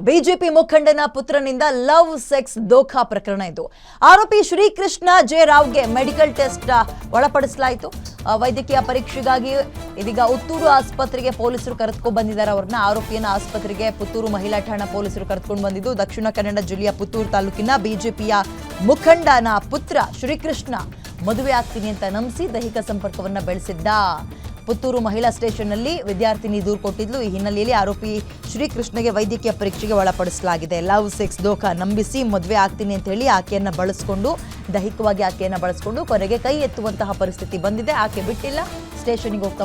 BJP ಮುಖಂಡನ ಪುತ್ರನಿಂದ love sex ದೋಖಾ ಪ್ರಕರಣ ಇದು. ಆರೋಪಿ ಶ್ರೀಕೃಷ್ಣ ಜೆ ರಾವ್ಗೆ ಮೆಡಿಕಲ್ ಟೆಸ್ಟ್ ಒಳಪಡಿಸಲಾಯಿತು. ವೈದ್ಯಕೀಯ ಪರೀಕ್ಷೆಗಾಗಿ ಇದೀಗ ಉತ್ತೂರು ಆಸ್ಪತ್ರೆಗೆ ಪೊಲೀಸರು ಕರೆದುಕೊಂಡು ಬಂದಿದ್ದಾರೆ. ಅವರನ್ನ ಆರೋಪಿಯನ್ನ ಆಸ್ಪತ್ರೆಗೆ ಪುತ್ತೂರು ಮಹಿಳಾ ಠಾಣಾ ಪೊಲೀಸರು ಕರೆದುಕೊಂಡು ಬಂದಿದ್ದು, ದಕ್ಷಿಣ ಕನ್ನಡ ಜಿಲ್ಲೆಯ ಪುತ್ತೂರು ತಾಲೂಕಿನ ಬಿಜೆಪಿಯ ಮುಖಂಡನ ಪುತ್ರ ಶ್ರೀಕೃಷ್ಣ ಮದುವೆ ಆಗ್ತೀನಿ ಅಂತ ನಂಬಿಸಿ ದೈಹಿಕ ಸಂಪರ್ಕವನ್ನ ಬೆಳೆಸಿದ್ದ. ಪುತ್ತೂರು ಮಹಿಳಾ ಸ್ಟೇಷನ್ನಲ್ಲಿ ವಿದ್ಯಾರ್ಥಿನಿ ದೂರು ಕೊಟ್ಟಿದ್ಲು. ಈ ಹಿನ್ನೆಲೆಯಲ್ಲಿ ಆರೋಪಿ ಶ್ರೀಕೃಷ್ಣಗೆ ವೈದ್ಯಕೀಯ ಪರೀಕ್ಷೆಗೆ ಒಳಪಡಿಸಲಾಗಿದೆ. ಲವ್ ಸೆಕ್ಸ್ ದೋಖಾ ನಂಬಿಸಿ ಮದುವೆ ಆಗ್ತೀನಿ ಅಂತ ಹೇಳಿ ಆಕೆಯನ್ನು ಬಳಸಿಕೊಂಡು ದೈಹಿಕವಾಗಿ ಆಕೆಯನ್ನು ಬಳಸಿಕೊಂಡು ಕೊನೆಗೆ ಕೈ ಎತ್ತುವಂತಹ ಪರಿಸ್ಥಿತಿ ಬಂದಿದೆ. ಆಕೆ ಬಿಟ್ಟಿಲ್ಲ, ಸ್ಟೇಷನ್ಗೆ ಹೋಗಿ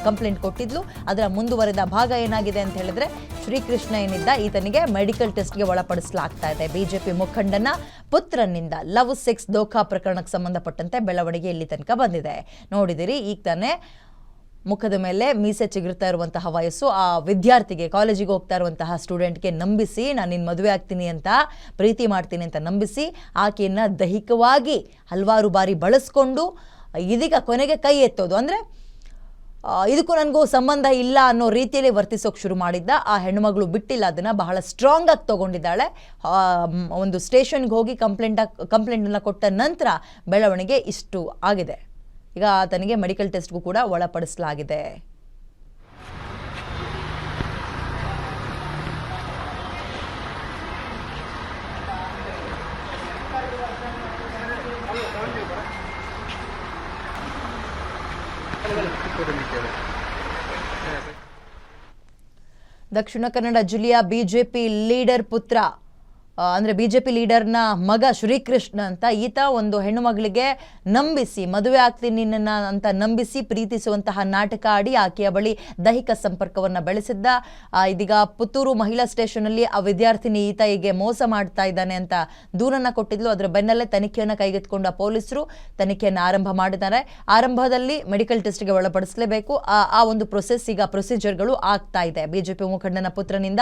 ಕಂಪ್ಲೇಂಟ್ ಕೊಟ್ಟಿದ್ಲು. ಅದರ ಮುಂದುವರೆದ ಭಾಗ ಏನಾಗಿದೆ ಅಂತ ಹೇಳಿದ್ರೆ, ಶ್ರೀಕೃಷ್ಣ ಏನಿದ್ದ ಈತನಿಗೆ ಮೆಡಿಕಲ್ ಟೆಸ್ಟ್ಗೆ ಒಳಪಡಿಸಲಾಗ್ತಾ ಇದೆ. ಬಿಜೆಪಿ ಮುಖಂಡನ ಪುತ್ರನಿಂದ ಲವ್ ಸೆಕ್ಸ್ ದೋಖಾ ಪ್ರಕರಣಕ್ಕೆ ಸಂಬಂಧಪಟ್ಟಂತೆ ಬೆಳವಣಿಗೆ ಇಲ್ಲಿ ತನಕ ಬಂದಿದೆ. ನೋಡಿದಿರಿ, ಈಗ ತಾನೇ ಮುಖದ ಮೇಲೆ ಮೀಸೆ ಚಿಗುರ್ತಾ ಇರುವಂತಹ ವಯಸ್ಸು ಆ ವಿದ್ಯಾರ್ಥಿಗೆ, ಕಾಲೇಜಿಗೆ ಹೋಗ್ತಾ ಇರುವಂತಹ ಸ್ಟೂಡೆಂಟ್ಗೆ ನಂಬಿಸಿ ನಾನು ನಿನ್ನ ಮದುವೆ ಆಗ್ತೀನಿ ಅಂತ, ಪ್ರೀತಿ ಮಾಡ್ತೀನಿ ಅಂತ ನಂಬಿಸಿ ಆಕೆಯನ್ನು ದೈಹಿಕವಾಗಿ ಹಲವಾರು ಬಾರಿ ಬಳಸ್ಕೊಂಡು ಇದೀಗ ಕೊನೆಗೆ ಕೈ ಎತ್ತೋದು, ಅಂದರೆ ಇದಕ್ಕೂ ನನಗೂ ಸಂಬಂಧ ಇಲ್ಲ ಅನ್ನೋ ರೀತಿಯಲ್ಲಿ ವರ್ತಿಸೋಕೆ ಶುರು ಮಾಡಿದ್ದ. ಆ ಹೆಣ್ಣುಮಗಳು ಬಿಟ್ಟಿಲ್ಲ, ಅದನ್ನು ಬಹಳ ಸ್ಟ್ರಾಂಗ್ ಆಗಿ ತೊಗೊಂಡಿದ್ದಾಳೆ. ಒಂದು ಸ್ಟೇಷನ್ಗೆ ಹೋಗಿ ಕಂಪ್ಲೇಂಟನ್ನು ಕೊಟ್ಟ ನಂತರ ಬೆಳವಣಿಗೆ ಇಷ್ಟು ಆಗಿದೆ. ಈಗ ಆತನಿಗೆ ಮೆಡಿಕಲ್ ಟೆಸ್ಟ್ಗೂ ಕೂಡ ಒಳಪಡಿಸಲಾಗಿದೆ. ದಕ್ಷಿಣ ಕನ್ನಡ ಜಿಲ್ಲೆಯ ಬಿಜೆಪಿ ಲೀಡರ್ ಪುತ್ರ, ಅಂದರೆ ಬಿಜೆಪಿ ಲೀಡರ್ನ ಮಗ ಶ್ರೀಕೃಷ್ಣ ಅಂತ, ಈತ ಒಂದು ಹೆಣ್ಣು ಮಗಳಿಗೆ ನಂಬಿಸಿ ಮದುವೆ ಆಗ್ತೀನಿ ನಿನ್ನ ಅಂತ ನಂಬಿಸಿ ಪ್ರೀತಿಸುವಂತಹ ನಾಟಕ ಆಡಿ ಆಕೆಯ ಬಳಿ ದೈಹಿಕ ಸಂಪರ್ಕವನ್ನು ಬೆಳೆಸಿದ್ದ. ಇದೀಗ ಪುತ್ತೂರು ಮಹಿಳಾ ಸ್ಟೇಷನ್ನಲ್ಲಿ ಆ ವಿದ್ಯಾರ್ಥಿನಿ ಈತ ಹೀಗೆ ಮೋಸ ಮಾಡ್ತಾ ಇದ್ದಾನೆ ಅಂತ ದೂರನ್ನು ಕೊಟ್ಟಿದ್ಲು. ಅದರ ಬೆನ್ನಲ್ಲೇ ತನಿಖೆಯನ್ನು ಕೈಗೆತ್ತಿಕೊಂಡ ಪೊಲೀಸರು ತನಿಖೆಯನ್ನು ಆರಂಭ ಮಾಡಿದ್ದಾರೆ. ಆರಂಭದಲ್ಲಿ ಮೆಡಿಕಲ್ ಟೆಸ್ಟ್ಗೆ ಒಳಪಡಿಸಲೇಬೇಕು. ಆ ಒಂದು ಪ್ರೊಸೀಜರ್ಗಳು ಆಗ್ತಾ ಇದೆ. ಬಿಜೆಪಿ ಮುಖಂಡನ ಪುತ್ರನಿಂದ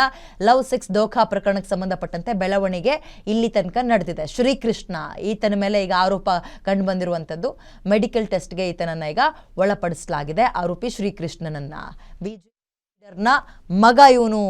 ಲವ್ ಸೆಕ್ಸ್ ದೋಖಾ ಪ್ರಕರಣಕ್ಕೆ ಸಂಬಂಧಪಟ್ಟಂತೆ ಬೆಳವಣಿಗೆ ಇಲ್ಲಿ ತನಕ ನಡೆದಿದೆ. ಶ್ರೀಕೃಷ್ಣ ಈತನ ಮೇಲೆ ಈಗ ಆರೋಪ ಕಂಡು ಬಂದಿರುವಂತದ್ದು. ಮೆಡಿಕಲ್ ಟೆಸ್ಟ್ಗೆ ಈತನನ್ನ ಈಗ ಒಳಪಡಿಸಲಾಗಿದೆ. ಆರೋಪಿ ಶ್ರೀಕೃಷ್ಣನನ್ನ, ಬಿಜೆಪಿ ಲೀಡರ್ನ ಮಗ ಇವನು.